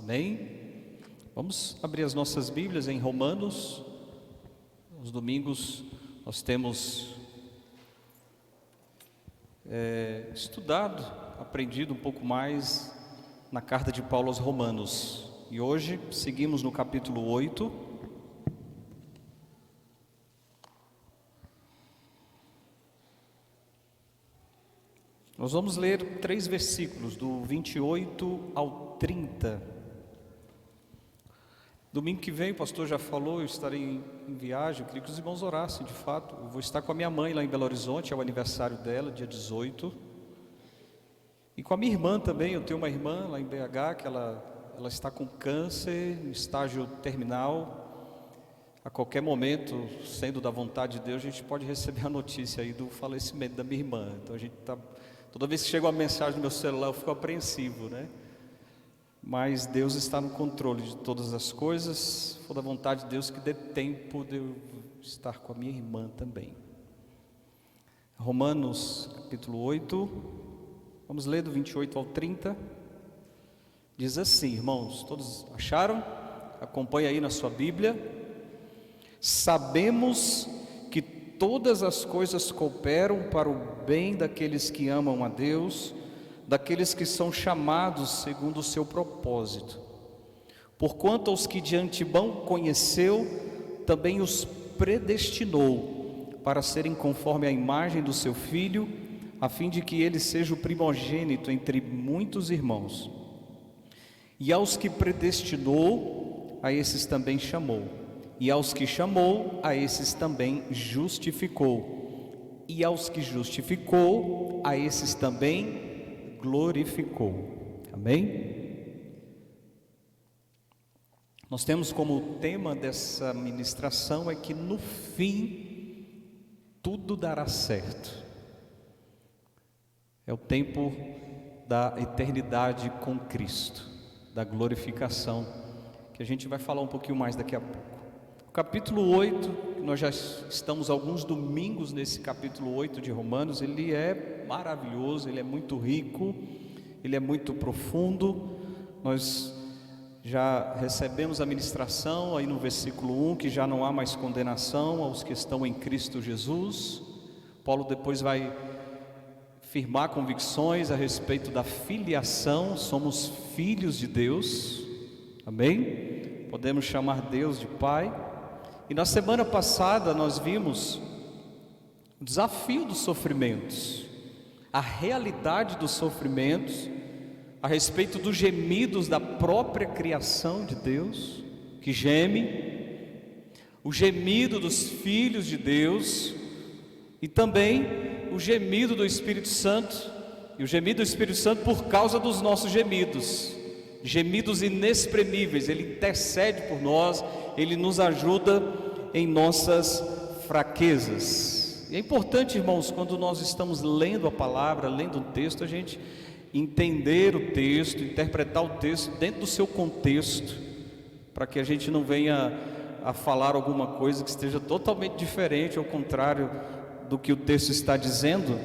Amém? Vamos abrir as nossas Bíblias em Romanos. Nos domingos nós temos estudado, aprendido um pouco mais na carta de Paulo aos Romanos. E hoje seguimos no capítulo 8. Nós vamos ler 3 versículos, do 28 ao 30. Domingo que vem, o pastor já falou, eu estarei em viagem. Eu queria que os irmãos orassem, de fato. Eu vou estar com a minha mãe lá em Belo Horizonte, é o aniversário dela, dia 18. E com a minha irmã também, eu tenho uma irmã lá em BH, que ela está com câncer, em estágio terminal. A qualquer momento, sendo da vontade de Deus, a gente pode receber a notícia aí do falecimento da minha irmã. Então a gente está... Toda vez que chega uma mensagem no meu celular, eu fico apreensivo, né? Mas Deus está no controle de todas as coisas. For da vontade de Deus que dê tempo de eu estar com a minha irmã também. Romanos capítulo 8, vamos ler do 28 ao 30. Diz assim, irmãos, todos acharam? Acompanhe aí na sua Bíblia. Sabemos que todas as coisas cooperam para o bem daqueles que amam a Deus, daqueles que são chamados segundo o seu propósito. Porquanto aos que de antemão conheceu, também os predestinou para serem conforme a imagem do seu Filho, a fim de que ele seja o primogênito entre muitos irmãos. E aos que predestinou, a esses também chamou. E aos que chamou, a esses também justificou. E aos que justificou, a esses também glorificou. Amém? Nós temos como tema dessa ministração é que no fim tudo dará certo. É o tempo da eternidade com Cristo, da glorificação, que a gente vai falar um pouquinho mais daqui a pouco. O capítulo 8, nós já estamos alguns domingos nesse capítulo 8 de Romanos, ele é maravilhoso, ele é muito rico, ele é muito profundo. Nós já recebemos a ministração aí no versículo 1, que já não há mais condenação aos que estão em Cristo Jesus. Paulo depois vai firmar convicções a respeito da filiação, somos filhos de Deus, amém? Podemos chamar Deus de Pai. E na semana passada nós vimos o desafio dos sofrimentos, a realidade dos sofrimentos, a respeito dos gemidos da própria criação de Deus, que geme, o gemido dos filhos de Deus, e também o gemido do Espírito Santo, e o gemido do Espírito Santo por causa dos nossos gemidos, gemidos inexprimíveis. Ele intercede por nós, Ele nos ajuda em nossas fraquezas. E é importante, irmãos, quando nós estamos lendo a palavra, lendo o texto, a gente entender o texto, interpretar o texto dentro do seu contexto, para que a gente não venha a falar alguma coisa que esteja totalmente diferente, ao contrário do que o texto está dizendo.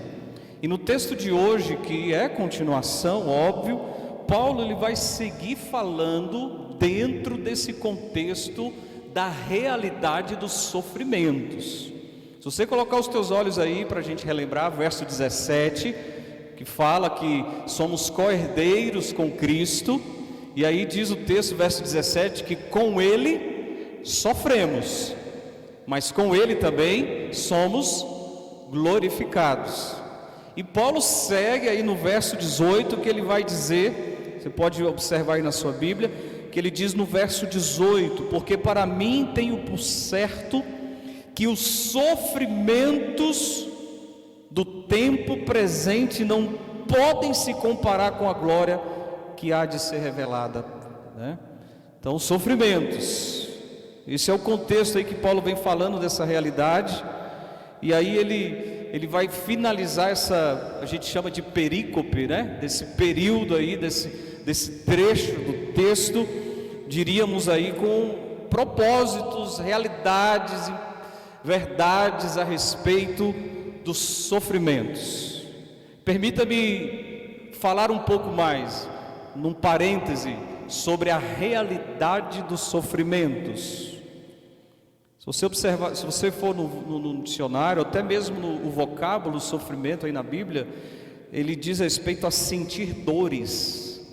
E no texto de hoje, que é continuação, óbvio, Paulo ele vai seguir falando dentro desse contexto da realidade dos sofrimentos. Se você colocar os teus olhos aí para a gente relembrar, verso 17, que fala que somos co-herdeiros com Cristo, e aí diz o texto, verso 17, que com Ele sofremos, mas com Ele também somos glorificados. E Paulo segue aí no verso 18, que ele vai dizer, você pode observar aí na sua Bíblia, que ele diz no verso 18: porque para mim tenho por certo que os sofrimentos do tempo presente não podem se comparar com a glória que há de ser revelada, né? Então, sofrimentos, esse é o contexto aí que Paulo vem falando dessa realidade. E aí ele vai finalizar essa, a gente chama de perícope, né? Desse período aí, desse trecho do texto, diríamos aí com propósitos, realidades, verdades a respeito dos sofrimentos. Permita-me falar um pouco mais, num parêntese, sobre a realidade dos sofrimentos. Se você observar, se você for no dicionário, até mesmo no vocábulo sofrimento aí na Bíblia, ele diz respeito a sentir dores,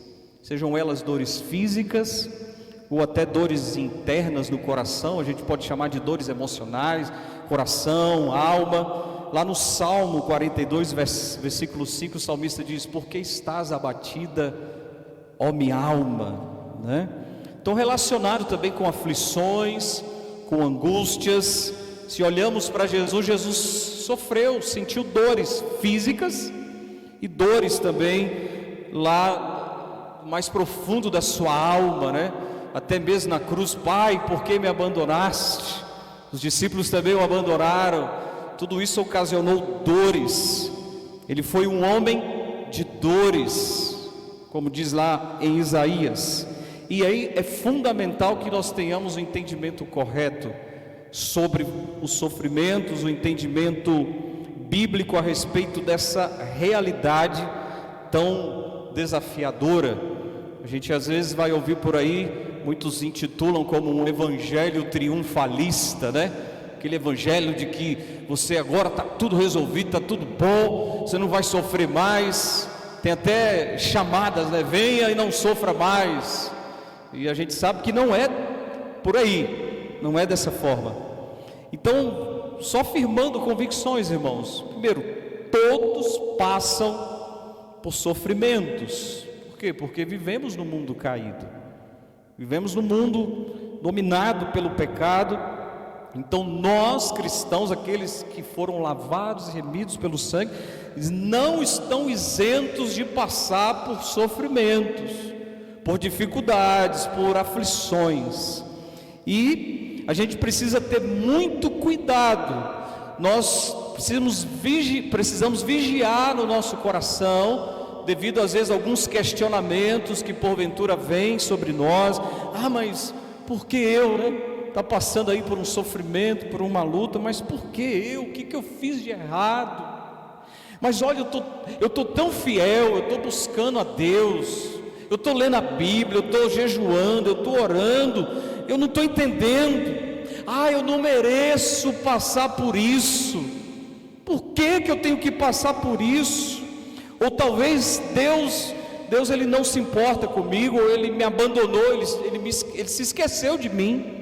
sejam elas dores físicas ou até dores internas no coração. A gente pode chamar de dores emocionais, coração, alma. Lá no Salmo 42, versículo 5, o salmista diz: por que estás abatida, ó minha alma, né? Então, relacionado também com aflições, com angústias. Se olhamos para Jesus, Jesus sofreu, sentiu dores físicas e dores também lá mais profundo da sua alma, né? Até mesmo na cruz: Pai, por que me abandonaste? Os discípulos também o abandonaram. Tudo isso ocasionou dores. Ele foi um homem de dores, como diz lá em Isaías. E aí é fundamental que nós tenhamos o entendimento correto sobre os sofrimentos, o entendimento bíblico a respeito dessa realidade tão desafiadora. A gente às vezes vai ouvir por aí, muitos intitulam como um evangelho triunfalista, né? Aquele evangelho de que você agora está tudo resolvido, está tudo bom, você não vai sofrer mais. Tem até chamadas, né? Venha e não sofra mais. E a gente sabe que não é por aí, não é dessa forma. Então, só firmando convicções, irmãos. Primeiro, todos passam por sofrimentos. Por quê? Porque vivemos no mundo caído, vivemos no mundo dominado pelo pecado. Então nós cristãos, aqueles que foram lavados e remidos pelo sangue, não estão isentos de passar por sofrimentos, por dificuldades, por aflições. E a gente precisa ter muito cuidado. Nós precisamos vigiar no nosso coração, devido às vezes a alguns questionamentos que porventura vêm sobre nós. Mas por que eu, né? Está passando aí por um sofrimento, por uma luta, mas por que eu? O que eu fiz de errado? Mas olha, eu estou tão fiel, eu estou buscando a Deus, eu estou lendo a Bíblia, eu estou jejuando, eu estou orando, eu não estou entendendo. Eu não mereço passar por isso. Por que eu tenho que passar por isso? Ou talvez Deus ele não se importa comigo, ou Ele me abandonou, ele se esqueceu de mim.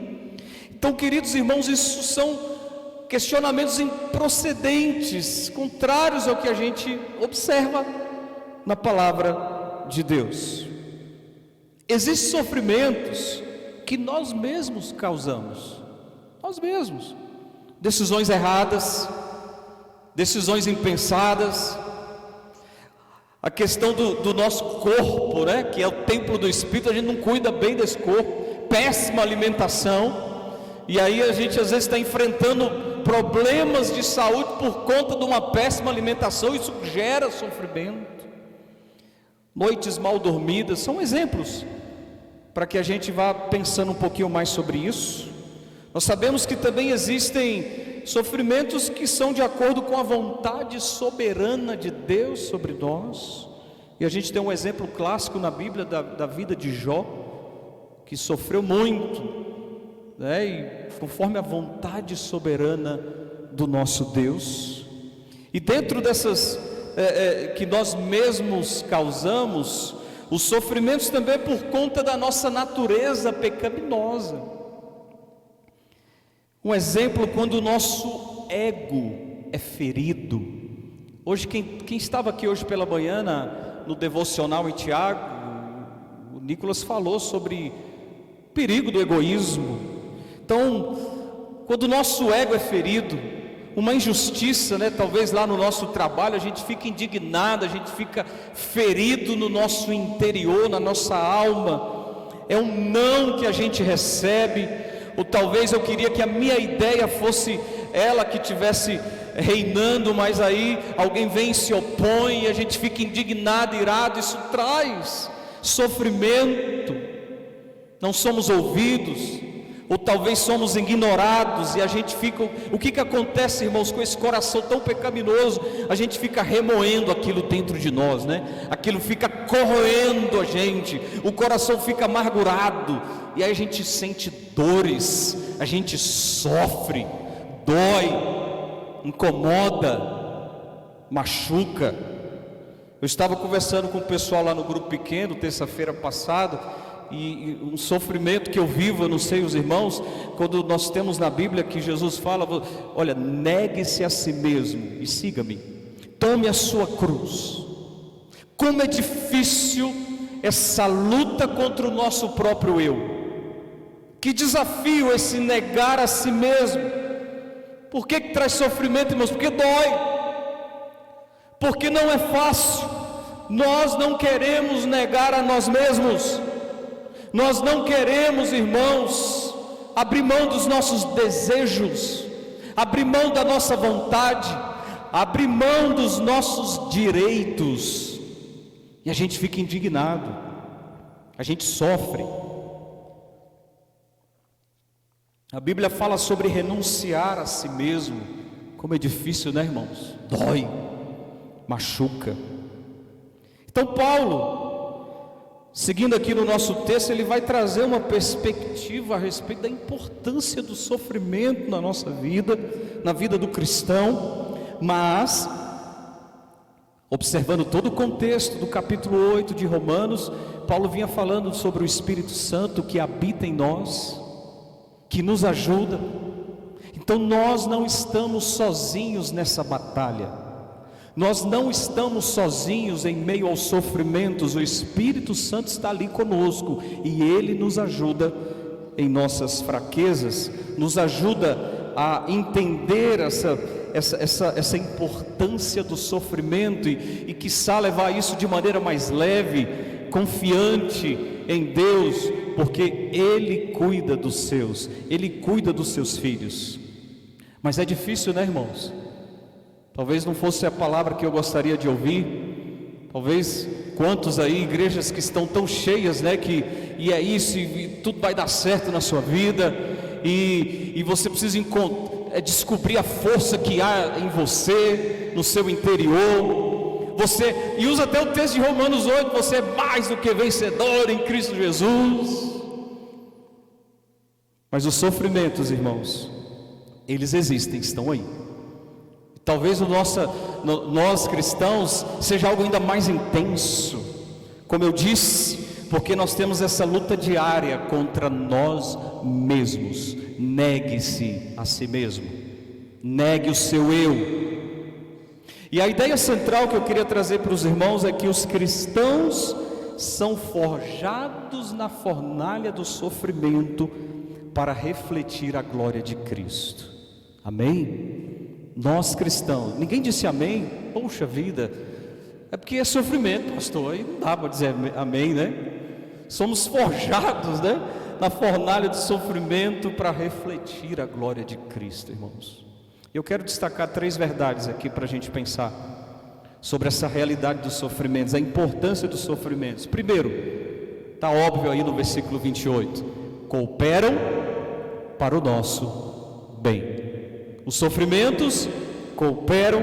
Então, queridos irmãos, isso são questionamentos improcedentes, contrários ao que a gente observa na palavra de Deus. Existem sofrimentos que nós mesmos causamos, nós mesmos. Decisões erradas, decisões impensadas. A questão do nosso corpo, né, que é o templo do Espírito, a gente não cuida bem desse corpo. Péssima alimentação. E aí a gente às vezes está enfrentando problemas de saúde por conta de uma péssima alimentação. Isso gera sofrimento. Noites mal dormidas são exemplos para que a gente vá pensando um pouquinho mais sobre isso. Nós sabemos que também existem sofrimentos que são de acordo com a vontade soberana de Deus sobre nós. E a gente tem um exemplo clássico na Bíblia da vida de Jó, que sofreu muito, né? E conforme a vontade soberana do nosso Deus. E dentro dessas que nós mesmos causamos, os sofrimentos também é por conta da nossa natureza pecaminosa. Um exemplo, quando o nosso ego é ferido. Hoje, quem estava aqui hoje pela manhã no devocional em Tiago, o Nicolas falou sobre o perigo do egoísmo. Então, quando o nosso ego é ferido, uma injustiça, né? Talvez lá no nosso trabalho a gente fica indignado, a gente fica ferido no nosso interior, na nossa alma. É um não que a gente recebe. Ou talvez eu queria que a minha ideia fosse ela que tivesse reinando, mas aí alguém vem e se opõe e a gente fica indignado, irado. Isso traz sofrimento. Não somos ouvidos. ou talvez somos ignorados e a gente fica, o que acontece, irmãos, com esse coração tão pecaminoso? A gente fica remoendo aquilo dentro de nós, né? Aquilo fica corroendo a gente, o coração fica amargurado, e aí a gente sente dores, a gente sofre, dói, incomoda, machuca. Eu estava conversando com o pessoal lá no grupo pequeno, terça-feira passada, e um sofrimento que eu vivo, eu não sei os irmãos, quando nós temos na Bíblia que Jesus fala, olha, negue-se a si mesmo e siga-me, tome a sua cruz. Como é difícil essa luta contra o nosso próprio eu, que desafio esse negar a si mesmo. Por que traz sofrimento, irmãos? Porque dói, porque não é fácil. Nós não queremos negar a nós mesmos. Nós não queremos, irmãos, abrir mão dos nossos desejos, abrir mão da nossa vontade, abrir mão dos nossos direitos, e a gente fica indignado, a gente sofre. A Bíblia fala sobre renunciar a si mesmo. Como é difícil, né, irmãos? Dói, machuca. Então Paulo, seguindo aqui no nosso texto, ele vai trazer uma perspectiva a respeito da importância do sofrimento na nossa vida, na vida do cristão, mas observando todo o contexto do capítulo 8 de Romanos, Paulo vinha falando sobre o Espírito Santo que habita em nós, que nos ajuda. Então nós não estamos sozinhos nessa batalha. Nós não estamos sozinhos em meio aos sofrimentos. O Espírito Santo está ali conosco e Ele nos ajuda em nossas fraquezas, nos ajuda a entender essa importância do sofrimento e quiçá levar isso de maneira mais leve, confiante em Deus, porque Ele cuida dos seus, Ele cuida dos seus filhos. Mas é difícil, né, irmãos? Talvez não fosse a palavra que eu gostaria de ouvir. Talvez quantos aí, igrejas que estão tão cheias, né, que e é isso, e tudo vai dar certo na sua vida, e você precisa descobrir a força que há em você, no seu interior. E usa até o texto de Romanos 8, você é mais do que vencedor em Cristo Jesus. Mas os sofrimentos, irmãos, eles existem, estão aí. Talvez nós cristãos seja algo ainda mais intenso, como eu disse, porque nós temos essa luta diária contra nós mesmos. Negue-se a si mesmo, negue o seu eu. E a ideia central que eu queria trazer para os irmãos é que os cristãos são forjados na fornalha do sofrimento para refletir a glória de Cristo. Amém? Nós cristãos, ninguém disse amém? Poxa vida, é porque é sofrimento, pastor, aí não dá para dizer amém, né? Somos forjados, né, na fornalha do sofrimento para refletir a glória de Cristo, irmãos. Eu quero destacar 3 verdades aqui para a gente pensar sobre essa realidade dos sofrimentos, a importância dos sofrimentos. Primeiro, está óbvio aí no versículo 28, cooperam para o nosso bem. Os sofrimentos cooperam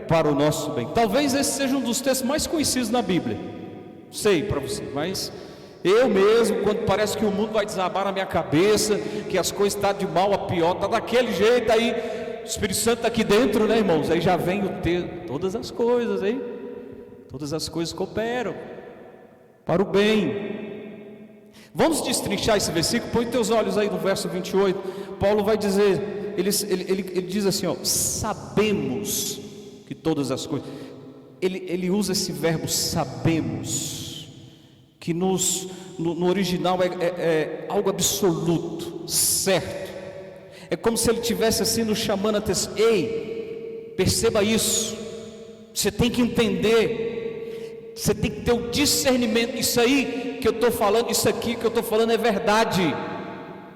para o nosso bem. Talvez esse seja um dos textos mais conhecidos na Bíblia. Não sei para você, mas eu mesmo, quando parece que o mundo vai desabar na minha cabeça, que as coisas estão de mal a pior, está daquele jeito, aí o Espírito Santo está aqui dentro, né, irmãos? Aí já vem o texto, todas as coisas, hein? Todas as coisas cooperam para o bem. Vamos destrinchar esse versículo. Põe teus olhos aí no verso 28. Paulo vai dizer, ele diz assim, ó, sabemos que todas as coisas, ele usa esse verbo sabemos, que no original é algo absoluto, certo. É como se ele estivesse assim nos chamando a atenção. Ei, perceba isso, você tem que entender, você tem que ter o discernimento. Isso aí que eu estou falando, isso aqui que eu estou falando é verdade.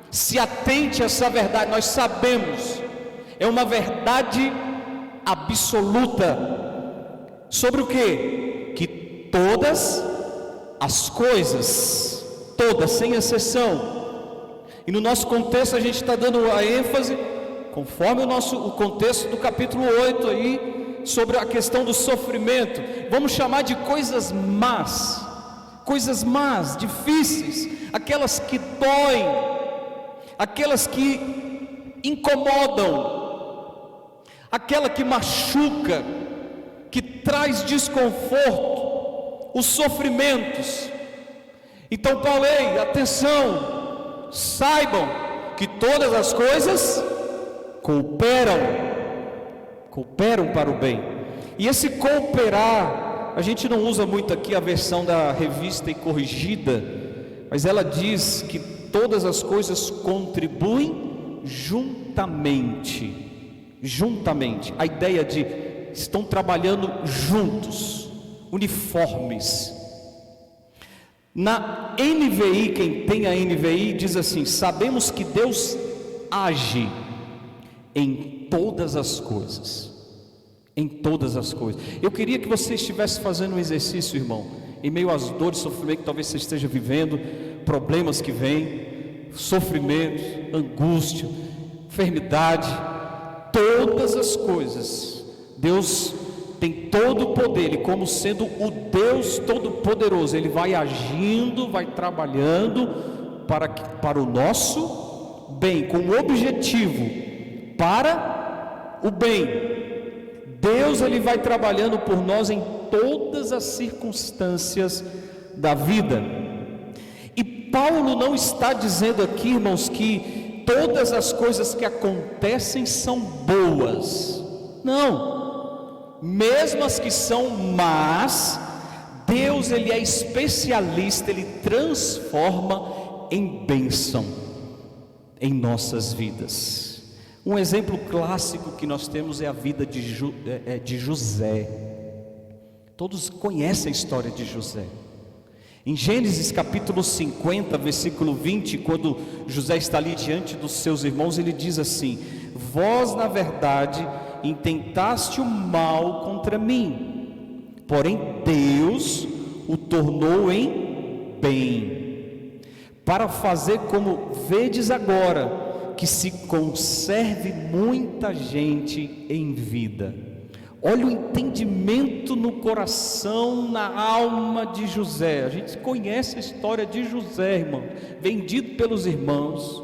Se atente a essa verdade. Nós sabemos, é uma verdade absoluta. Sobre o que? Que todas as coisas, todas sem exceção, E no nosso contexto a gente está dando a ênfase, conforme o contexto do capítulo 8 aí, sobre a questão do sofrimento. Vamos chamar de coisas más, difíceis, aquelas que doem, aquelas que incomodam, aquela que machuca, que traz desconforto, os sofrimentos. Então Paulo, ei, atenção, saibam que todas as coisas cooperam para o bem. E esse cooperar, a gente não usa muito aqui a versão da Revista e Corrigida, mas ela diz que todas as coisas contribuem juntamente. A ideia de estão trabalhando juntos, uniformes. Na NVI, quem tem a NVI diz assim: sabemos que Deus age em todas as coisas. Eu queria que você estivesse fazendo um exercício, irmão, em meio às dores, sofrimento que talvez você esteja vivendo, problemas que vêm, sofrimento, angústia, enfermidade, todas as coisas. Deus tem todo o poder, e como sendo o Deus Todo-Poderoso, Ele vai agindo, vai trabalhando para o nosso bem, com o objetivo para o bem. Deus, Ele vai trabalhando por nós em todas as circunstâncias da vida. E Paulo não está dizendo aqui, irmãos, que todas as coisas que acontecem são boas. Não, mesmo as que são más, Deus, Ele é especialista, Ele transforma em bênção em nossas vidas. Um exemplo clássico que nós temos é a vida de José. Todos conhecem a história de José. Em Gênesis capítulo 50, versículo 20, quando José está ali diante dos seus irmãos, ele diz assim: vós na verdade intentaste o mal contra mim, porém Deus o tornou em bem, para fazer como vedes agora, que se conserve muita gente em vida. Olha o entendimento no coração, na alma de José. A gente conhece a história de José, irmão, vendido pelos irmãos,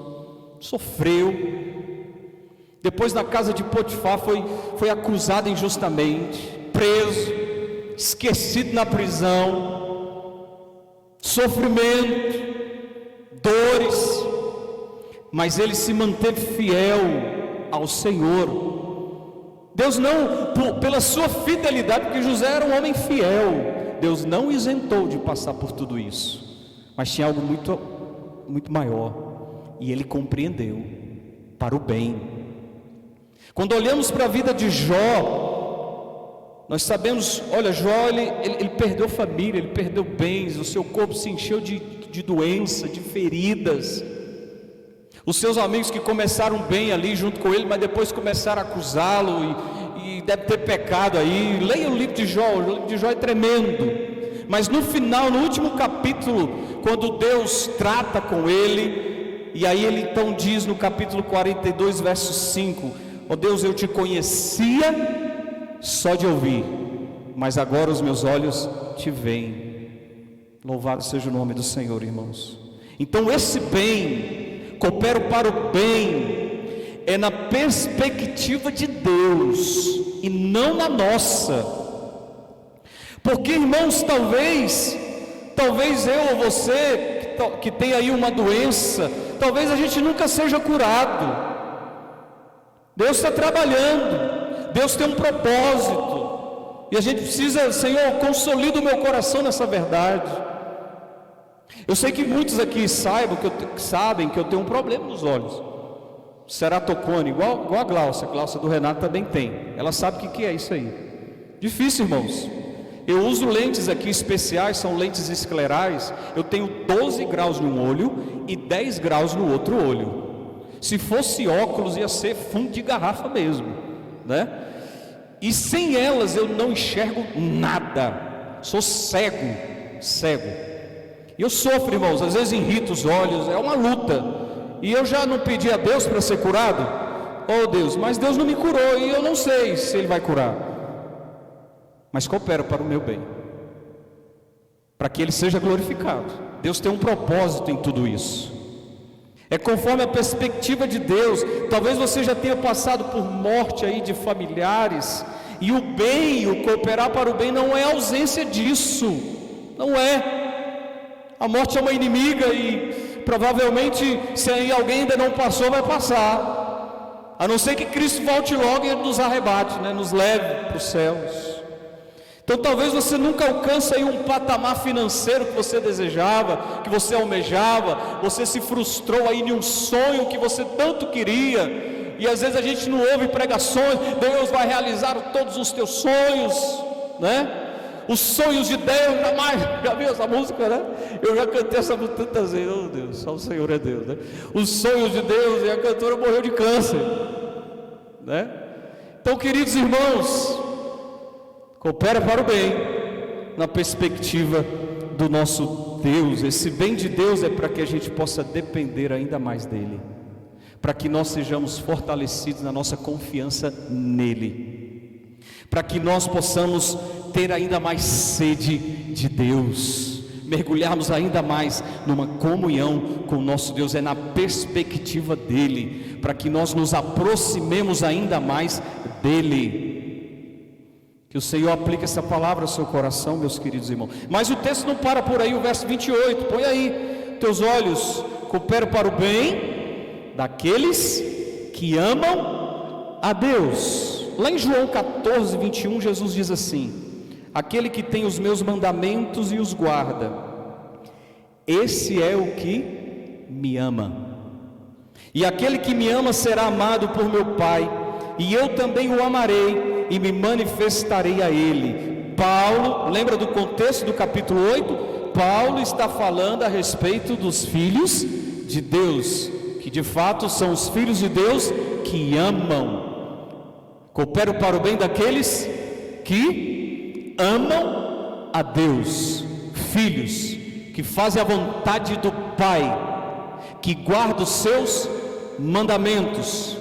sofreu, depois na casa de Potifar foi acusado injustamente, preso, esquecido na prisão, sofrimento, dores, mas ele se manteve fiel ao Senhor. Deus não, pela sua fidelidade, porque José era um homem fiel, Deus não o isentou de passar por tudo isso, mas tinha algo muito, muito maior, e ele compreendeu para o bem. Quando olhamos para a vida de Jó, nós sabemos, olha, Jó ele perdeu família, ele perdeu bens, o seu corpo se encheu de doença, de feridas. Os seus amigos que começaram bem ali junto com ele, mas depois começaram a acusá-lo e deve ter pecado aí. Leia o livro de Jó, o livro de Jó é tremendo. Mas no final, no último capítulo, quando Deus trata com ele, e aí ele então diz no capítulo 42, verso 5: ó Deus, eu te conhecia só de ouvir, mas agora os meus olhos te veem. Louvado seja o nome do Senhor, irmãos. Então esse bem, coopero para o bem, é na perspectiva de Deus e não na nossa. Porque, irmãos, talvez eu ou você que tem aí uma doença, talvez a gente nunca seja curado. Deus está trabalhando, Deus tem um propósito, e a gente precisa, Senhor, consolida o meu coração nessa verdade. Eu sei que muitos aqui sabem que eu tenho um problema nos olhos, ceratocone, igual a Glaucia do Renato também tem. Ela sabe o que é isso aí. Difícil, irmãos. Eu uso lentes aqui especiais, são lentes esclerais. Eu tenho 12 graus num olho e 10 graus no outro olho. Se fosse óculos ia ser fundo de garrafa mesmo, né? E sem elas eu não enxergo nada. Sou cego. E eu sofro, irmãos, às vezes irrita os olhos, é uma luta. e eu já não pedi a Deus para ser curado? Oh Deus, mas Deus não me curou e eu não sei se Ele vai curar. Mas coopera para o meu bem, para que Ele seja glorificado. Deus tem um propósito em tudo isso. É conforme a perspectiva de Deus. Talvez você já tenha passado por morte aí de familiares, e o bem, o cooperar para o bem não é ausência disso, não é. A morte é uma inimiga e provavelmente, se aí alguém ainda não passou, vai passar, a não ser que Cristo volte logo e nos arrebate, né? Nos leve para os céus. Então talvez você nunca alcance aí um patamar financeiro que você desejava, que você almejava, você se frustrou aí em um sonho que você tanto queria, e às vezes a gente não ouve pregações, Deus vai realizar todos os teus sonhos, né? Os sonhos de Deus, jamais, já viu essa música, né? Eu já cantei essa música tantas vezes, oh Deus, só o Senhor é Deus, né? Os sonhos de Deus, e a cantora morreu de câncer, né? Então, queridos irmãos, coopera para o bem, na perspectiva do nosso Deus. Esse bem de Deus é para que a gente possa depender ainda mais dEle, para que nós sejamos fortalecidos na nossa confiança nele, para que nós possamos ter ainda mais sede de Deus, mergulharmos ainda mais numa comunhão com o nosso Deus. É na perspectiva dEle, para que nós nos aproximemos ainda mais dEle. Que o Senhor aplique essa palavra ao seu coração, meus queridos irmãos. Mas o texto não para por aí, o verso 28, põe aí, teus olhos cooperam para o bem daqueles que amam a Deus. Lá em João 14, 21, Jesus diz assim: aquele que tem os meus mandamentos e os guarda, esse é o que me ama. E aquele que me ama será amado por meu Pai, e eu também o amarei e me manifestarei a ele. Paulo, lembra do contexto do capítulo 8? Paulo está falando a respeito dos filhos de Deus, que de fato são os filhos de Deus que amam. Cooperam para o bem daqueles que amam a Deus, filhos que fazem a vontade do Pai, que guardam os seus mandamentos,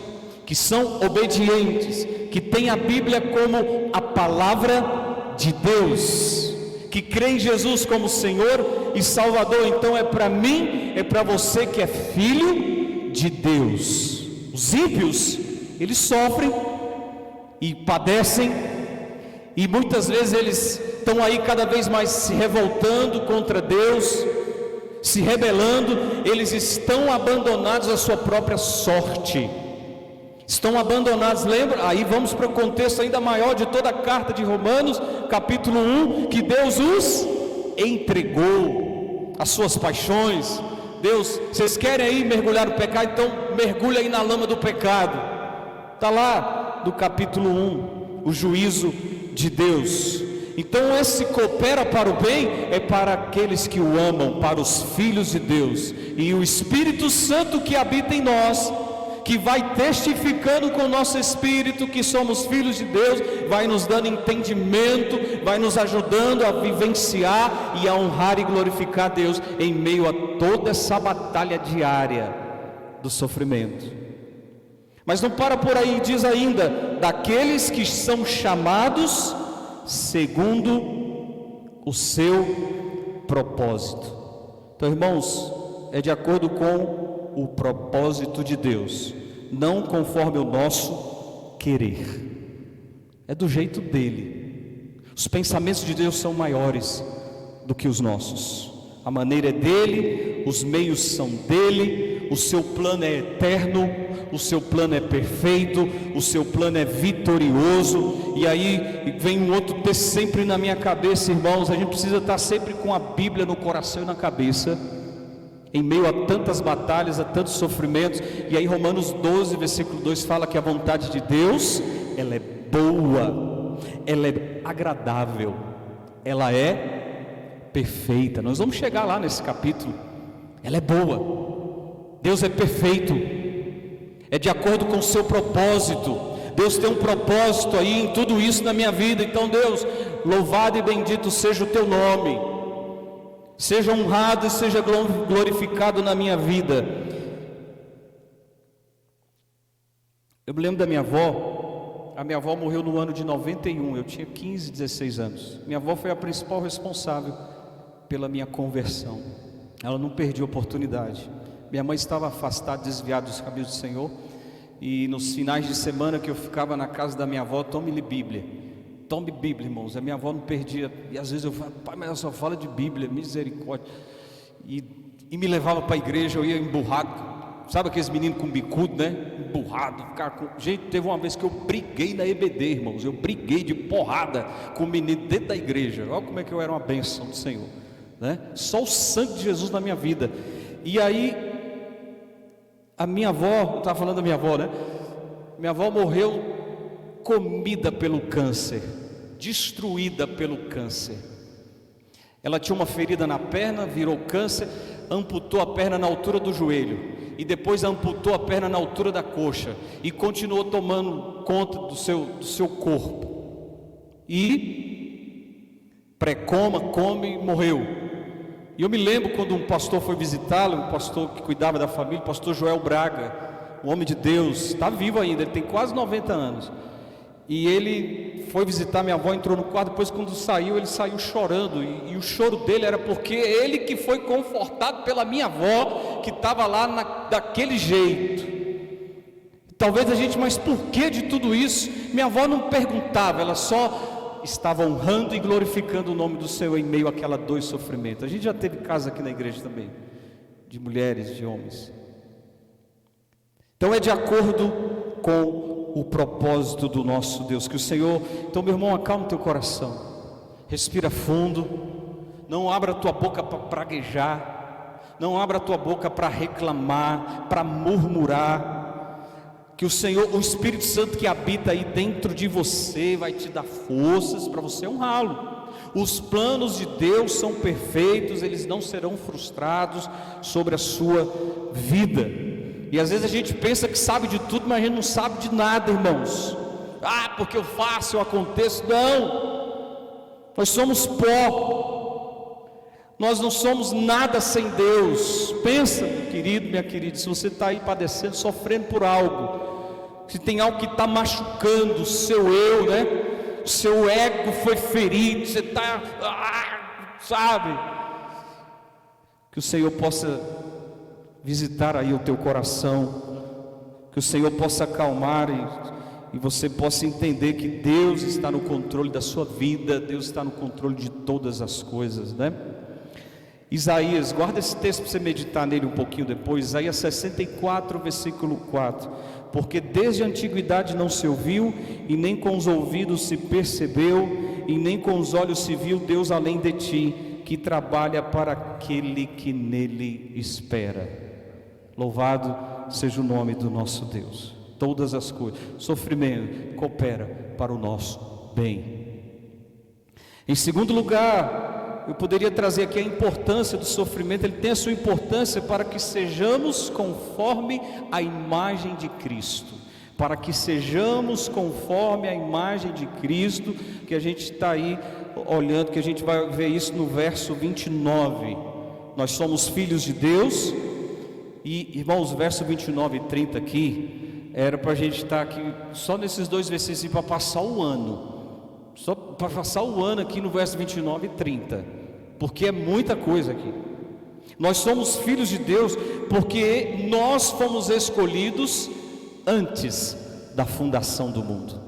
que são obedientes, que têm a Bíblia como a palavra de Deus, que creem em Jesus como Senhor e Salvador. Então é para mim, é para você que é filho de Deus. Os ímpios, eles sofrem e padecem, e muitas vezes eles estão aí cada vez mais se revoltando contra Deus, se rebelando. Eles estão abandonados à sua própria sorte, estão abandonados. Lembra? Aí vamos para o contexto ainda maior de toda a carta de Romanos, capítulo 1, que Deus os entregou às suas paixões. Deus, vocês querem aí mergulhar no pecado? Então mergulha aí na lama do pecado. Está lá do capítulo 1, o juízo de Deus. Então esse coopera para o bem é para aqueles que o amam, para os filhos de Deus. E o Espírito Santo que habita em nós, que vai testificando com o nosso espírito que somos filhos de Deus, vai nos dando entendimento, vai nos ajudando a vivenciar e a honrar e glorificar a Deus em meio a toda essa batalha diária do sofrimento. Mas não para por aí, diz ainda, daqueles que são chamados segundo o seu propósito. Então, irmãos, é de acordo com o propósito de Deus, não conforme o nosso querer, é do jeito dele. Os pensamentos de Deus são maiores do que os nossos, a maneira é dele, os meios são dele, o seu plano é eterno, o seu plano é perfeito, o seu plano é vitorioso. E aí vem um outro texto sempre na minha cabeça, irmãos, a gente precisa estar sempre com a Bíblia no coração e na cabeça, em meio a tantas batalhas, a tantos sofrimentos. E aí Romanos 12, versículo 2 fala que a vontade de Deus, ela é boa, ela é agradável, ela é perfeita. Nós vamos chegar lá nesse capítulo. Ela é boa, Deus é perfeito, é de acordo com o seu propósito. Deus tem um propósito aí em tudo isso na minha vida. Então Deus, louvado e bendito seja o teu nome, seja honrado e seja glorificado na minha vida. Eu me lembro da minha avó. A minha avó morreu no ano de 91, eu tinha 15, 16 anos. Minha avó foi a principal responsável pela minha conversão. Ela não perdia oportunidade. Minha mãe estava afastada, desviada dos caminhos do Senhor, e nos finais de semana que eu ficava na casa da minha avó, tome-lhe Bíblia, irmãos. A minha avó não perdia, e às vezes eu falava: pai, mas ela só fala de Bíblia, misericórdia. E me levava para a igreja, eu ia emburrado, sabe aqueles meninos com bicudo, né? Emburrado, gente, teve uma vez que eu briguei na EBD, irmãos. Eu briguei de porrada com o menino dentro da igreja. Olha como é que eu era uma bênção do Senhor, né? Só o sangue de Jesus na minha vida. E aí a minha avó, eu estava falando da minha avó, né? Minha avó morreu comida pelo câncer, destruída pelo câncer. Ela tinha uma ferida na perna, virou câncer, amputou a perna na altura do joelho, e depois amputou a perna na altura da coxa, e continuou tomando conta do seu corpo, e pré-coma, come e morreu. E eu me lembro quando um pastor foi visitá-lo, um pastor que cuidava da família, o pastor Joel Braga, um homem de Deus, está vivo ainda, ele tem quase 90 anos. E ele foi visitar minha avó, entrou no quarto, depois quando saiu, ele saiu chorando. E o choro dele era porque ele que foi confortado pela minha avó, que estava lá daquele jeito. Talvez a gente, mas por que de tudo isso? Minha avó não perguntava, ela só estava honrando e glorificando o nome do Senhor em meio àquela dor e sofrimento. A gente já teve casos aqui na igreja também, de mulheres, de homens. Então é de acordo com o propósito do nosso Deus, que o Senhor... Então, meu irmão, acalma o teu coração, respira fundo, não abra a tua boca para praguejar, não abra a tua boca para reclamar, para murmurar. Que o Senhor, o Espírito Santo que habita aí dentro de você, vai te dar forças para você honrá-lo. Os planos de Deus são perfeitos, eles não serão frustrados sobre a sua vida. E às vezes a gente pensa que sabe de tudo, mas a gente não sabe de nada, irmãos. Ah, porque eu faço, eu aconteço. Não, nós somos pó, nós não somos nada sem Deus. Pensa, meu querido, minha querida, se você está aí padecendo, sofrendo por algo, se tem algo que está machucando o seu eu, né? O seu ego foi ferido, você está, sabe? Que o Senhor possa visitar aí o teu coração, que o Senhor possa acalmar e você possa entender que Deus está no controle da sua vida, Deus está no controle de todas as coisas, né? Isaías, guarda esse texto para você meditar nele um pouquinho depois. Isaías 64, versículo 4. Porque desde a antiguidade não se ouviu, e nem com os ouvidos se percebeu, e nem com os olhos se viu Deus além de ti, que trabalha para aquele que nele espera. Louvado seja o nome do nosso Deus. Todas as coisas, sofrimento, coopera para o nosso bem. Em segundo lugar, eu poderia trazer aqui a importância do sofrimento. Ele tem a sua importância para que sejamos conforme a imagem de Cristo. Para que sejamos conforme a imagem de Cristo, que a gente está aí olhando, que a gente vai ver isso no verso 29. Nós somos filhos de Deus. E irmãos, verso 29 e 30 aqui, era para a gente estar aqui só nesses dois versículos para passar o ano. Só para passar o ano aqui no verso 29 e 30, porque é muita coisa aqui. Nós somos filhos de Deus porque nós fomos escolhidos antes da fundação do mundo.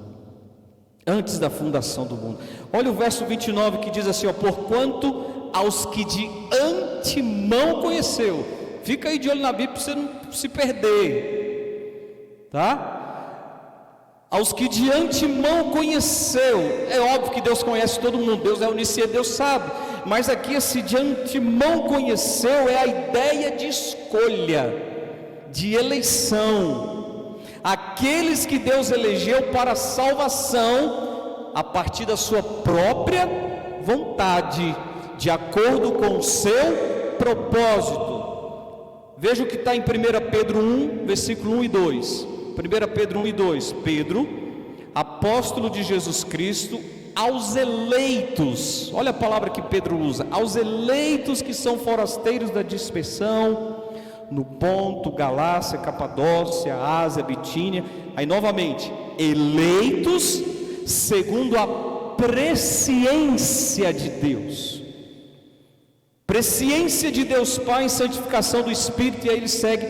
Antes da fundação do mundo. Olha o verso 29 que diz assim, ó: porquanto aos que de antemão conheceu. Fica aí de olho na Bíblia para você não se perder, tá? Aos que de antemão conheceu. É óbvio que Deus conhece todo mundo, Deus é onisciente, Deus sabe. Mas aqui esse de antemão conheceu é a ideia de escolha, de eleição. Aqueles que Deus elegeu para a salvação, a partir da sua própria vontade, de acordo com o seu propósito. Veja o que está em 1 Pedro 1, versículo 1 e 2. 1 Pedro 1 e 2. Pedro, apóstolo de Jesus Cristo, aos eleitos, olha a palavra que Pedro usa, aos eleitos que são forasteiros da dispersão, no Ponto, Galácia, Capadócia, Ásia, Bitínia. Aí novamente, eleitos segundo a presciência de Deus. Presciência de Deus Pai em santificação do Espírito. E aí ele segue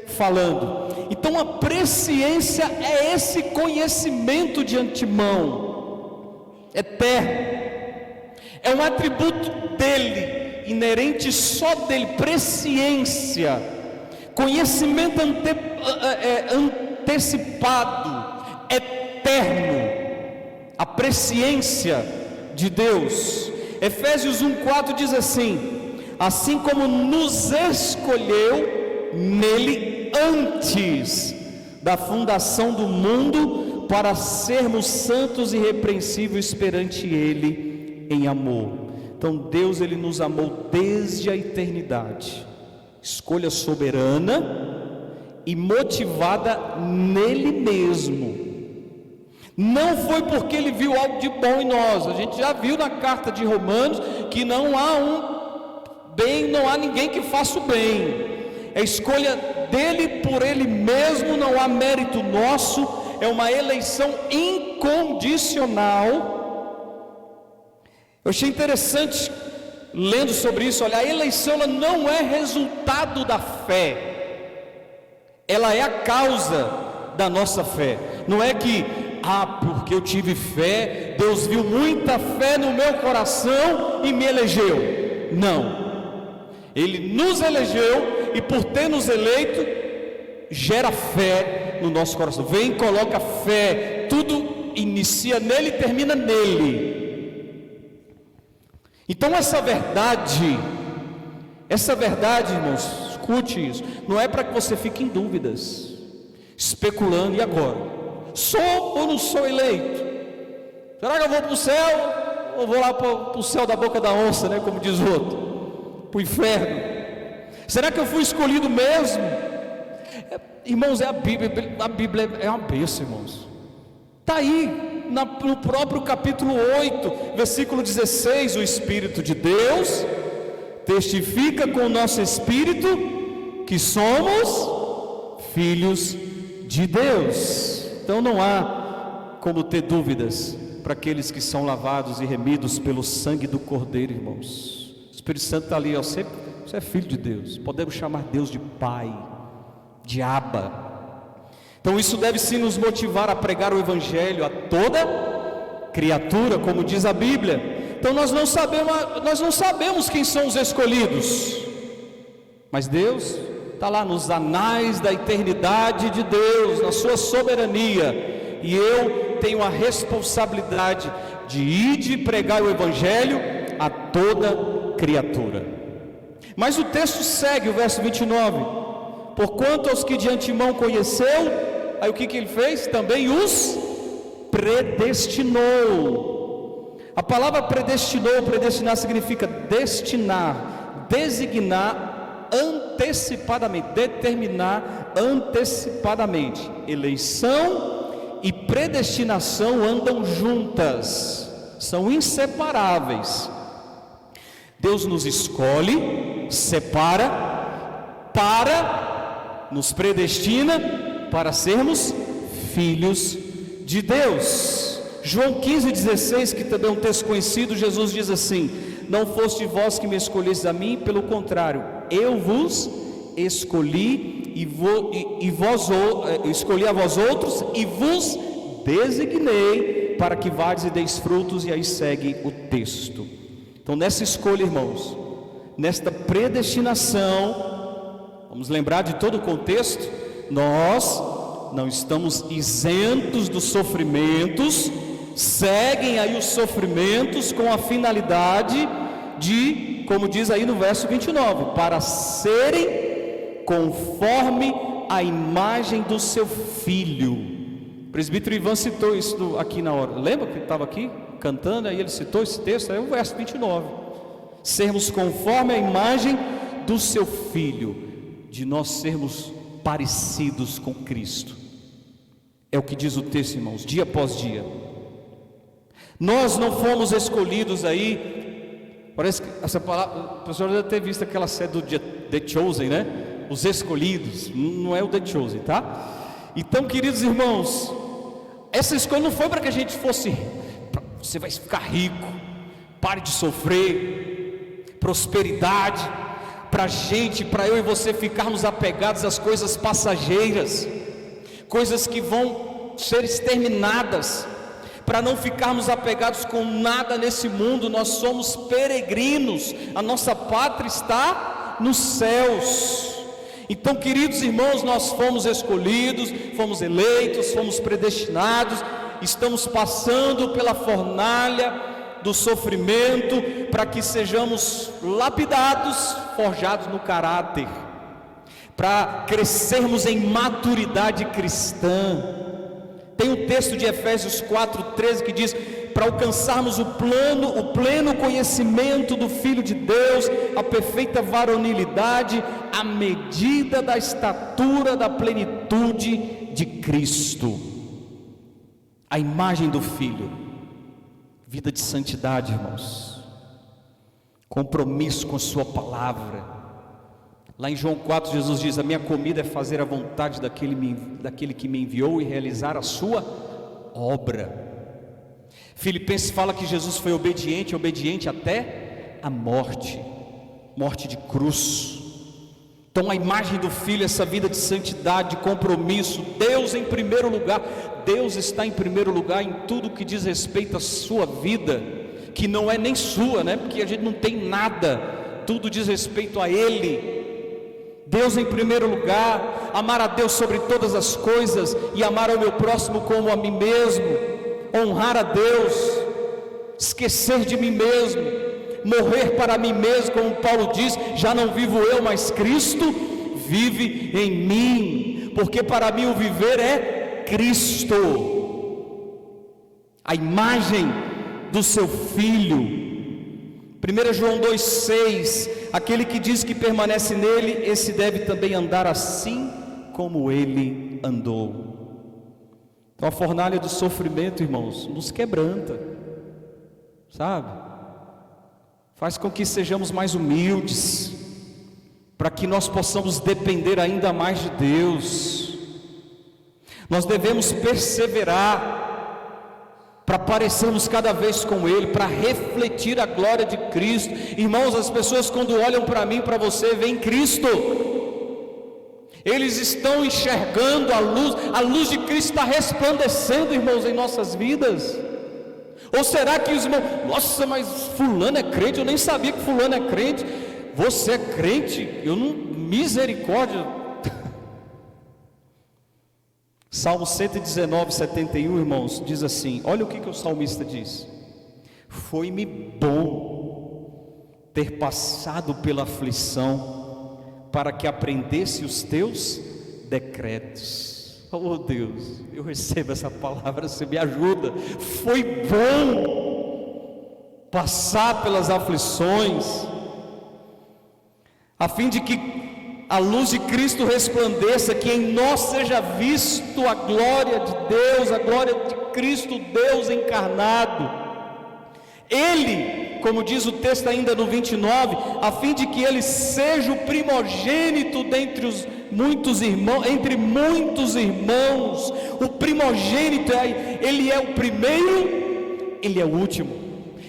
falando. Então a presciência é esse conhecimento de antemão, eterno. É um atributo dele, inerente só dele, presciência, conhecimento antecipado, eterno, a presciência de Deus. Efésios 1,4 diz assim: assim como nos escolheu nele antes da fundação do mundo, para sermos santos e irrepreensíveis perante ele em amor. Então Deus, ele nos amou desde a eternidade. Escolha soberana e motivada nele mesmo. Não foi porque ele viu algo de bom em nós. A gente já viu na carta de Romanos que não há um bem, não há ninguém que faça o bem. É escolha dele por ele mesmo, não há mérito nosso. É uma eleição incondicional. Eu achei interessante lendo sobre isso. Olha, a eleição ela não é resultado da fé, ela é a causa da nossa fé. Não é que, porque eu tive fé, Deus viu muita fé no meu coração e me elegeu. Não, ele nos elegeu e por ter nos eleito, gera fé no nosso coração. Vem, coloca fé, tudo inicia nele e termina nele. Então essa verdade, irmãos, escute isso, não é para que você fique em dúvidas, especulando, e agora? Sou ou não sou eleito? Será que eu vou para o céu, ou vou lá para o céu da boca da onça, né, como diz o outro, para o inferno? Será que eu fui escolhido mesmo? Irmãos, a Bíblia é uma bênção, irmãos. Está aí, no próprio capítulo 8, versículo 16, o Espírito de Deus testifica com o nosso espírito que somos filhos de Deus. Então não há como ter dúvidas para aqueles que são lavados e remidos pelo sangue do Cordeiro, irmãos. O Espírito Santo está ali, ó, você é filho de Deus. Podemos chamar Deus de Pai, de Abba. Então isso deve sim nos motivar a pregar o Evangelho a toda criatura, como diz a Bíblia. Então nós não sabemos quem são os escolhidos, mas Deus está lá nos anais da eternidade de Deus, na sua soberania, e eu tenho a responsabilidade de ir de pregar o Evangelho a toda criatura. Mas o texto segue, o verso 29, porquanto aos que de antemão conheceu, aí o que ele fez? Também os predestinou. A palavra predestinar significa destinar, designar antecipadamente, determinar antecipadamente. Eleição e predestinação andam juntas, são inseparáveis. Deus nos escolhe, separa, nos predestina para sermos filhos de Deus. João 15,16, que também é um texto conhecido, Jesus diz assim: não foste vós que me escolhestes a mim, pelo contrário, eu vos escolhi escolhi a vós outros e vos designei para que vades e deis frutos. E aí segue o texto. Então nessa escolha, irmãos, nesta predestinação, vamos lembrar de todo o contexto, nós não estamos isentos dos sofrimentos. Seguem aí os sofrimentos com a finalidade de, como diz aí no verso 29, para serem conforme a imagem do seu Filho. O presbítero Ivan citou isso aqui na hora, lembra que ele estava aqui cantando, aí ele citou esse texto, aí o verso 29, sermos conforme a imagem do seu Filho, de nós sermos parecidos com Cristo. É o que diz o texto, irmãos, dia após dia. Nós não fomos escolhidos aí, parece que essa palavra, o professor deve ter visto aquela série do The Chosen, né? Os escolhidos, não é o The Chosen, tá? Então, queridos irmãos, essa escolha não foi para que a gente fosse, você vai ficar rico, pare de sofrer, prosperidade, para eu e você ficarmos apegados às coisas passageiras, coisas que vão ser exterminadas, para não ficarmos apegados com nada nesse mundo. Nós somos peregrinos, a nossa pátria está nos céus. Então, queridos irmãos, nós fomos escolhidos, fomos eleitos, fomos predestinados, estamos passando pela fornalha do sofrimento, para que sejamos lapidados, forjados no caráter, para crescermos em maturidade cristã. Tem um texto de Efésios 4:13 que diz: para alcançarmos o pleno conhecimento do Filho de Deus, a perfeita varonilidade, à medida da estatura da plenitude de Cristo. A imagem do Filho, vida de santidade, irmãos, compromisso com a sua palavra. Lá em João 4, Jesus diz: a minha comida é fazer a vontade daquele que me enviou e realizar a sua obra. Filipenses fala que Jesus foi obediente até a morte de cruz. Então a imagem do Filho, essa vida de santidade, de compromisso, Deus em primeiro lugar. Deus está em primeiro lugar em tudo que diz respeito à sua vida, que não é nem sua, né? Porque a gente não tem nada, tudo diz respeito a Ele. Deus em primeiro lugar, amar a Deus sobre todas as coisas e amar ao meu próximo como a mim mesmo, honrar a Deus, esquecer de mim mesmo, morrer para mim mesmo, como Paulo diz: já não vivo eu, mas Cristo vive em mim, porque para mim o viver é Cristo. A imagem do seu Filho. 1 João 2,6: aquele que diz que permanece nele, esse deve também andar assim como ele andou. Então a fornalha do sofrimento, irmãos, nos quebranta, sabe? Faz com que sejamos mais humildes, para que nós possamos depender ainda mais de Deus. Nós devemos perseverar, para parecermos cada vez com Ele, para refletir a glória de Cristo. Irmãos, as pessoas quando olham para mim, para você, veem Cristo. Eles estão enxergando a luz de Cristo está resplandecendo, irmãos, em nossas vidas. Ou será que os irmãos, nossa, mas fulano é crente, eu nem sabia que fulano é crente. Você é crente? Eu não, misericórdia. Salmo 119, 71, irmãos, diz assim, olha o que o salmista diz: foi-me bom ter passado pela aflição, para que aprendesse os teus decretos. Oh Deus, eu recebo essa palavra, você me ajuda. Foi bom passar pelas aflições, a fim de que a luz de Cristo resplandeça, que em nós seja visto a glória de Deus, a glória de Cristo, Deus encarnado. Ele, como diz o texto ainda no 29, a fim de que ele seja o primogênito dentre muitos irmãos. O primogênito, ele é o primeiro, ele é o último,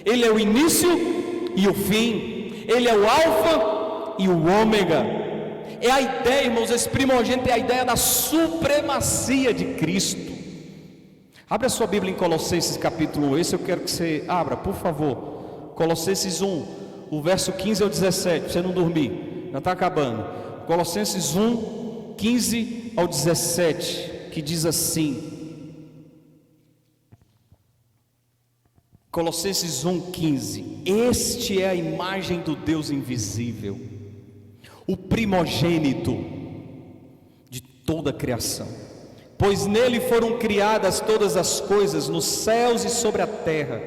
ele é o início e o fim, ele é o alfa e o ômega. É a ideia, irmãos, esse primogênito é a ideia da supremacia de Cristo. Abre a sua Bíblia em Colossenses capítulo 1, esse eu quero que você abra, por favor. Colossenses 1, o verso 15 ao 17, para você não dormir, já está acabando. Colossenses 1, 15 ao 17, que diz assim. Colossenses 1, 15: este é a imagem do Deus invisível, o primogênito de toda a criação, pois nele foram criadas todas as coisas, nos céus e sobre a terra,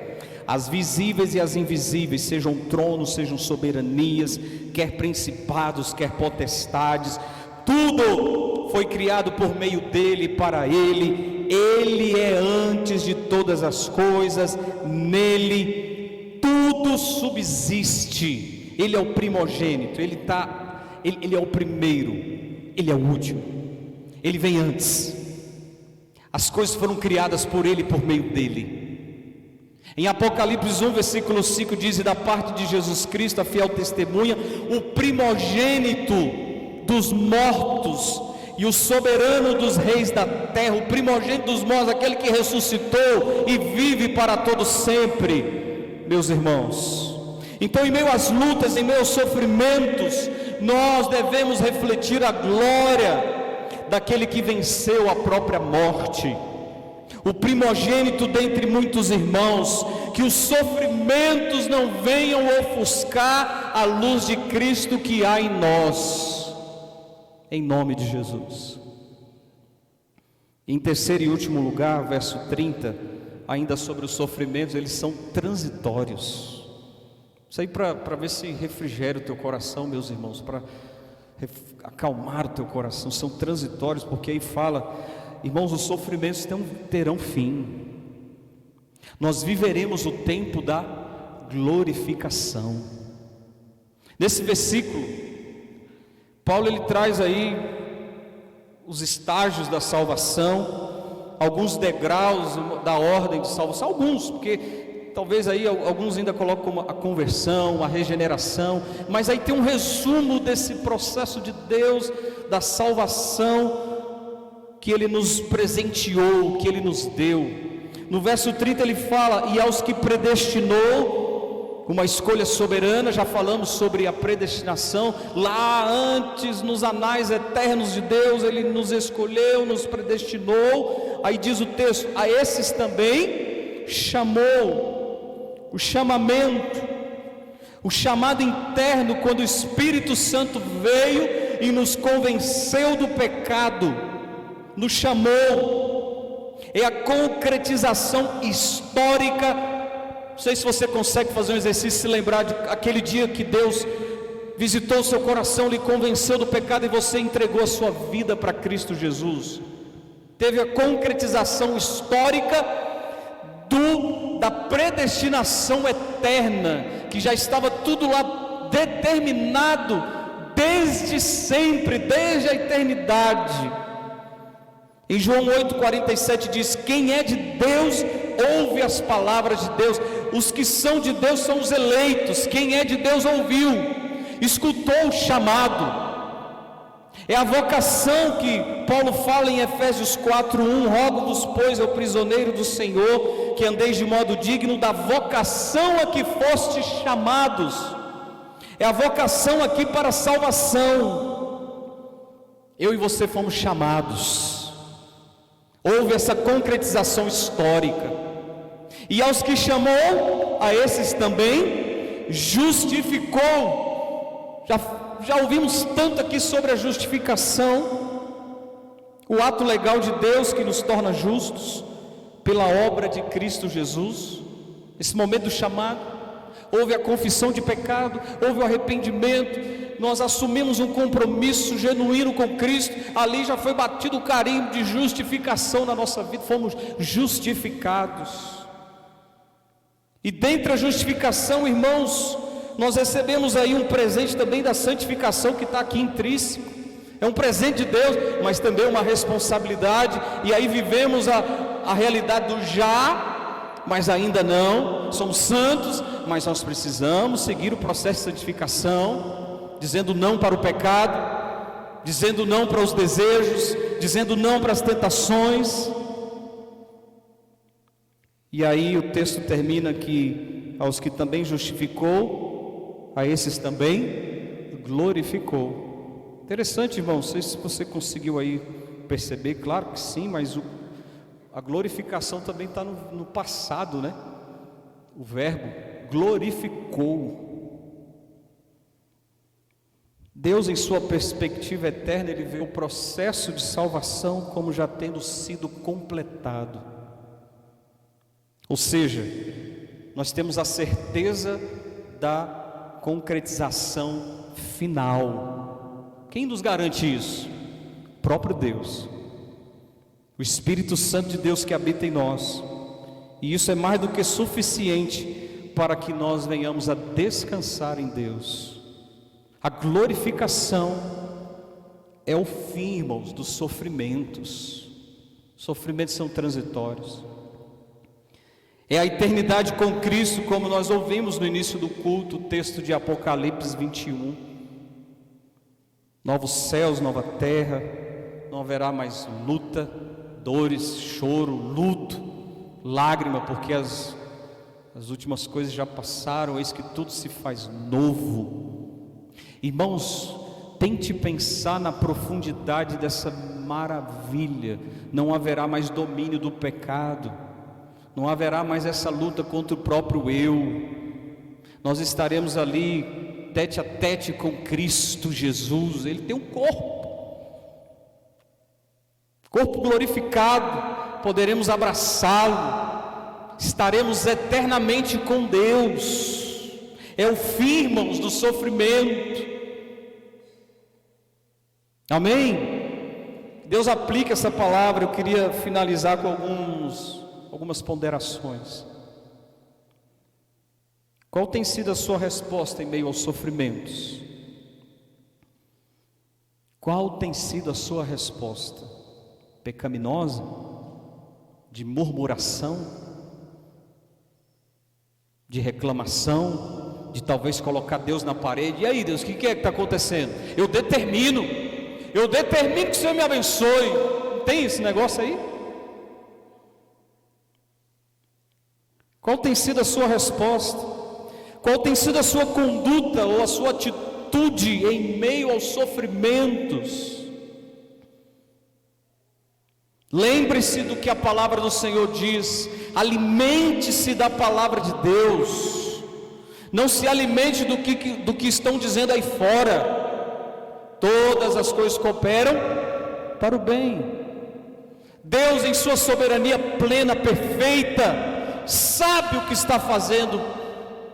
as visíveis e as invisíveis, sejam tronos, sejam soberanias, quer principados, quer potestades, tudo foi criado por meio dele e para ele. Ele é antes de todas as coisas, nele tudo subsiste. Ele é o primogênito, ele é o primeiro. Ele é o último, Ele vem antes. As coisas foram criadas por Ele e por meio dEle. Em Apocalipse 1, versículo 5 diz: e da parte de Jesus Cristo, a fiel testemunha, o primogênito dos mortos e o soberano dos reis da terra, o primogênito dos mortos, aquele que ressuscitou e vive para todo sempre, meus irmãos. Então, em meio às lutas, em meio aos sofrimentos, nós devemos refletir a glória daquele que venceu a própria morte, o primogênito dentre muitos irmãos. Que os sofrimentos não venham ofuscar a luz de Cristo que há em nós, em nome de Jesus. Em terceiro e último lugar, verso 30, ainda sobre os sofrimentos, eles são transitórios. Isso aí para ver se refrigera o teu coração, meus irmãos, para acalmar o teu coração. São transitórios, porque aí fala, irmãos, os sofrimentos terão fim. Nós viveremos o tempo da glorificação. Nesse versículo, Paulo ele traz aí os estágios da salvação, alguns degraus da ordem de salvação, alguns, porque talvez aí alguns ainda colocam como a conversão, a regeneração, mas aí tem um resumo desse processo de Deus, da salvação que Ele nos presenteou, que Ele nos deu. No verso 30 ele fala: e aos que predestinou, uma escolha soberana. Já falamos sobre a predestinação, lá antes nos anais eternos de Deus, Ele nos escolheu, nos predestinou. Aí diz o texto: a esses também chamou. O chamamento, o chamado interno, quando o Espírito Santo veio e nos convenceu do pecado, nos chamou. É a concretização histórica. Não sei se você consegue fazer um exercício, se lembrar de aquele dia que Deus visitou o seu coração, lhe convenceu do pecado e você entregou a sua vida para Cristo Jesus. Teve a concretização histórica da predestinação eterna, que já estava tudo lá determinado desde sempre, desde a eternidade. Em João 8,47 diz: quem é de Deus ouve as palavras de Deus. Os que são de Deus são os eleitos. Quem é de Deus ouviu, escutou o chamado. É a vocação que Paulo fala em Efésios 4:1: rogo-vos, pois, eu prisioneiro do Senhor, que andeis de modo digno da vocação a que fostes chamados. É a vocação aqui para a salvação. Eu e você fomos chamados. Houve essa concretização histórica. E aos que chamou, a esses também justificou. Já ouvimos tanto aqui sobre a justificação, o ato legal de Deus que nos torna justos pela obra de Cristo Jesus. Esse momento do chamado, houve a confissão de pecado, houve o arrependimento, nós assumimos um compromisso genuíno com Cristo, ali já foi batido o carimbo de justificação na nossa vida, fomos justificados. E dentre a justificação, irmãos, nós recebemos aí um presente também da santificação que está aqui intrínseco. É um presente de Deus, mas também uma responsabilidade. E aí vivemos a realidade do já, mas ainda não. Somos santos, mas nós precisamos seguir o processo de santificação, dizendo não para o pecado, dizendo não para os desejos, dizendo não para as tentações. E aí o texto termina que aos que também justificou, a esses também glorificou. Interessante, irmão, não sei se você conseguiu aí perceber, claro que sim, mas a glorificação também está no passado, né? O verbo glorificou. Deus, em sua perspectiva eterna, Ele vê o processo de salvação como já tendo sido completado. Ou seja, nós temos a certeza da concretização final. Quem nos garante isso? O próprio Deus, o Espírito Santo de Deus que habita em nós. E isso é mais do que suficiente para que nós venhamos a descansar em Deus. A glorificação é o fim, irmãos, dos sofrimentos. Sofrimentos são transitórios. É a eternidade com Cristo, como nós ouvimos no início do culto, o texto de Apocalipse 21. Novos céus, nova terra, não haverá mais luta, dores, choro, luto, lágrima, porque as últimas coisas já passaram, eis que tudo se faz novo. Irmãos, tente pensar na profundidade dessa maravilha. Não haverá mais domínio do pecado, não haverá mais essa luta contra o próprio eu. Nós estaremos ali tete a tete com Cristo Jesus. Ele tem um corpo glorificado, poderemos abraçá-lo, estaremos eternamente com Deus. É o fim, irmãos, do sofrimento. Amém? Deus aplica essa palavra. Eu queria finalizar com algumas ponderações. Qual tem sido a sua resposta em meio aos sofrimentos? Qual tem sido a sua resposta? Pecaminosa? De murmuração? De reclamação? De talvez colocar Deus na parede? E aí, Deus, o que é que está acontecendo? Eu determino que o Senhor me abençoe. Não tem esse negócio aí? Qual tem sido a sua resposta? Qual tem sido a sua conduta ou a sua atitude em meio aos sofrimentos? Lembre-se do que a palavra do Senhor diz. Alimente-se da palavra de Deus. Não se alimente do que estão dizendo aí fora. Todas as coisas cooperam para o bem. Deus, em sua soberania plena, perfeita, sabe o que está fazendo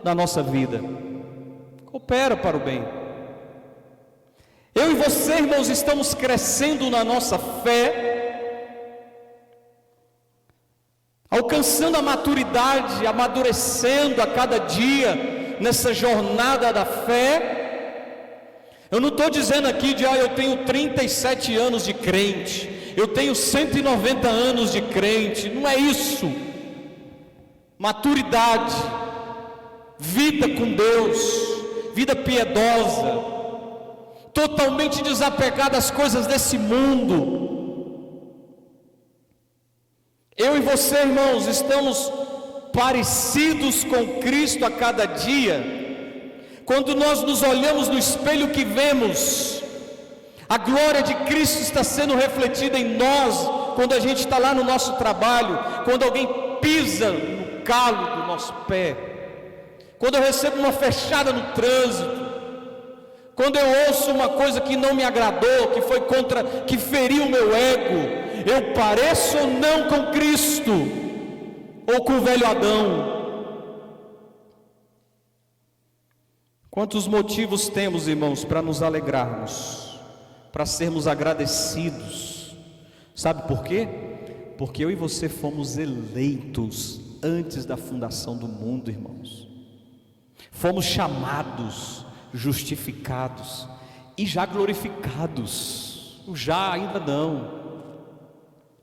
na nossa vida. Coopera para o bem. Eu e você, irmãos, estamos crescendo na nossa fé, alcançando a maturidade, amadurecendo a cada dia nessa jornada da fé. Eu não estou dizendo aqui eu tenho 37 anos de crente, eu tenho 190 anos de crente. Não é isso. Maturidade, vida com Deus, vida piedosa, totalmente desapegada às coisas desse mundo. Eu e você, irmãos, estamos parecidos com Cristo a cada dia. Quando nós nos olhamos no espelho, que vemos? A glória de Cristo está sendo refletida em nós. Quando a gente está lá no nosso trabalho, quando alguém pisa no calo do nosso pé, quando eu recebo uma fechada no trânsito, quando eu ouço uma coisa que não me agradou, que feriu o meu ego, eu pareço ou não com Cristo, ou com o velho Adão? Quantos motivos temos, irmãos, para nos alegrarmos, para sermos agradecidos? Sabe por quê? Porque eu e você fomos eleitos antes da fundação do mundo, irmãos. Fomos chamados, justificados e já glorificados. O já ainda não.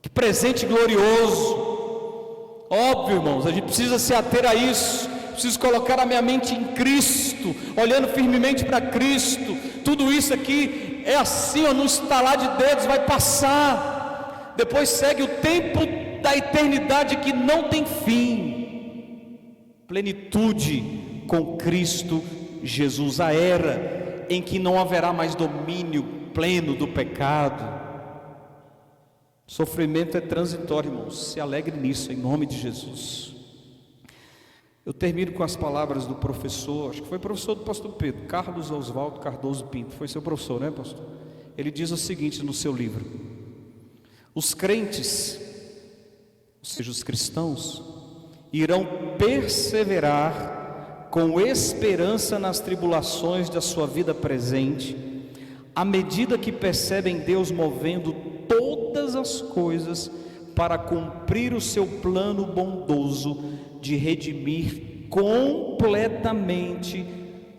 Que presente glorioso. Óbvio, irmãos, a gente precisa se ater a isso. Preciso colocar a minha mente em Cristo, olhando firmemente para Cristo. Tudo isso aqui é assim, no estalar de dedos, vai passar. Depois segue o tempo da eternidade que não tem fim. Plenitude com Cristo Jesus, a era em que não haverá mais domínio pleno do pecado. Sofrimento é transitório, irmãos. Se alegre nisso, em nome de Jesus. Eu termino com as palavras do professor, acho que foi professor do pastor Pedro, Carlos Oswaldo Cardoso Pinto. Foi seu professor, né, pastor? Ele diz o seguinte no seu livro: os crentes, ou seja, os cristãos, irão perseverar com esperança nas tribulações da sua vida presente, à medida que percebem Deus movendo todas as coisas para cumprir o seu plano bondoso de redimir completamente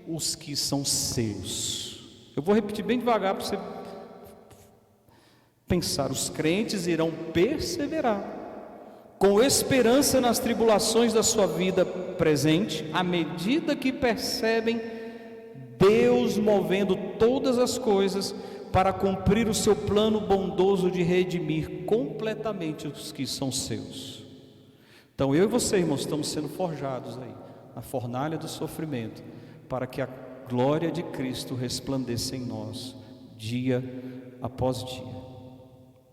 os que são seus. Eu vou repetir bem devagar para você pensar, os crentes irão perseverar, com esperança nas tribulações da sua vida presente, à medida que percebem Deus movendo todas as coisas para cumprir o seu plano bondoso de redimir completamente os que são seus. Então eu e você, irmãos, estamos sendo forjados aí, na fornalha do sofrimento, para que a glória de Cristo resplandeça em nós, dia após dia.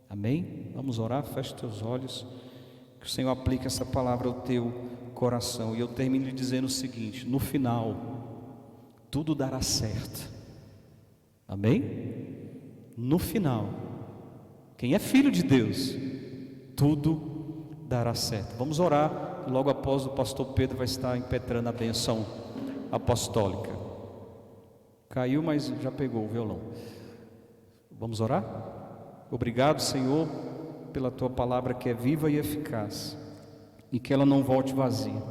Amém? Vamos orar, feche teus olhos, que o Senhor aplique essa palavra ao teu coração. E eu termino dizendo o seguinte: no final, tudo dará certo. Amém? No final, quem é filho de Deus, tudo dará certo. Vamos orar, e logo após o pastor Pedro vai estar impetrando a bênção apostólica. Caiu, mas já pegou o violão. Vamos orar? Obrigado, Senhor, pela tua palavra que é viva e eficaz, e que ela não volte vazia.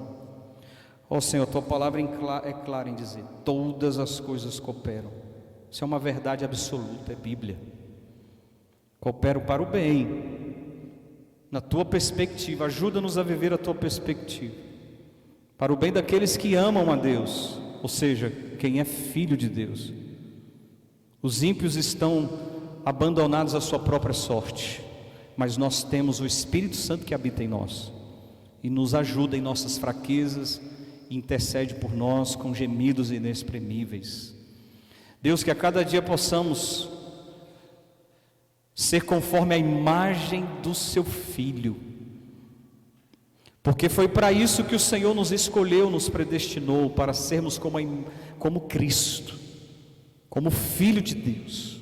Ó Senhor, a tua palavra é clara em dizer: todas as coisas cooperam. Isso é uma verdade absoluta, é Bíblia. Cooperam para o bem, na tua perspectiva. Ajuda-nos a viver a tua perspectiva, para o bem daqueles que amam a Deus, ou seja, quem é filho de Deus. Os ímpios estão abandonados à sua própria sorte, mas nós temos o Espírito Santo que habita em nós e nos ajuda em nossas fraquezas, e intercede por nós com gemidos inexprimíveis. Deus, que a cada dia possamos ser conforme a imagem do seu Filho, porque foi para isso que o Senhor nos escolheu, nos predestinou, para sermos como Cristo, como Filho de Deus.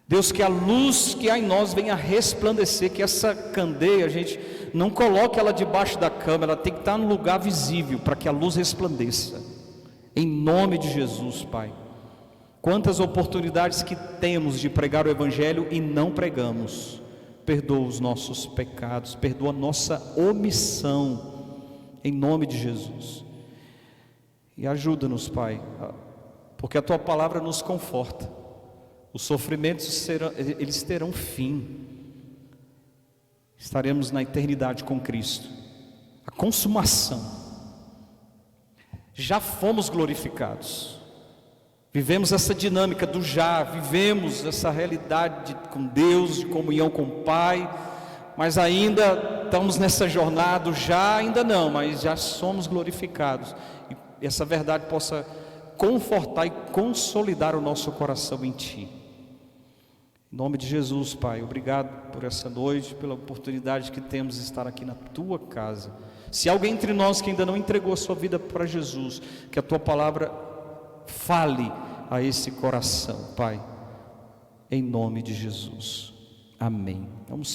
Deus, que a luz que há em nós venha resplandecer, que essa candeia, a gente não coloque ela debaixo da cama, ela tem que estar no lugar visível, para que a luz resplandeça, em nome de Jesus, Pai. Quantas oportunidades que temos de pregar o Evangelho e não pregamos. Perdoa os nossos pecados, perdoa a nossa omissão, em nome de Jesus. E ajuda-nos, Pai, porque a tua palavra nos conforta. Os sofrimentos eles terão fim. Estaremos na eternidade com Cristo, a consumação. Já fomos glorificados. Vivemos essa dinâmica do já, vivemos essa realidade com Deus, de comunhão com o Pai, mas ainda estamos nessa jornada, já ainda não, mas já somos glorificados. E essa verdade possa confortar e consolidar o nosso coração em Ti. Em nome de Jesus, Pai, obrigado por essa noite, pela oportunidade que temos de estar aqui na Tua casa. Se alguém entre nós que ainda não entregou a sua vida para Jesus, que a Tua palavra fale a esse coração, Pai, em nome de Jesus. Amém. Vamos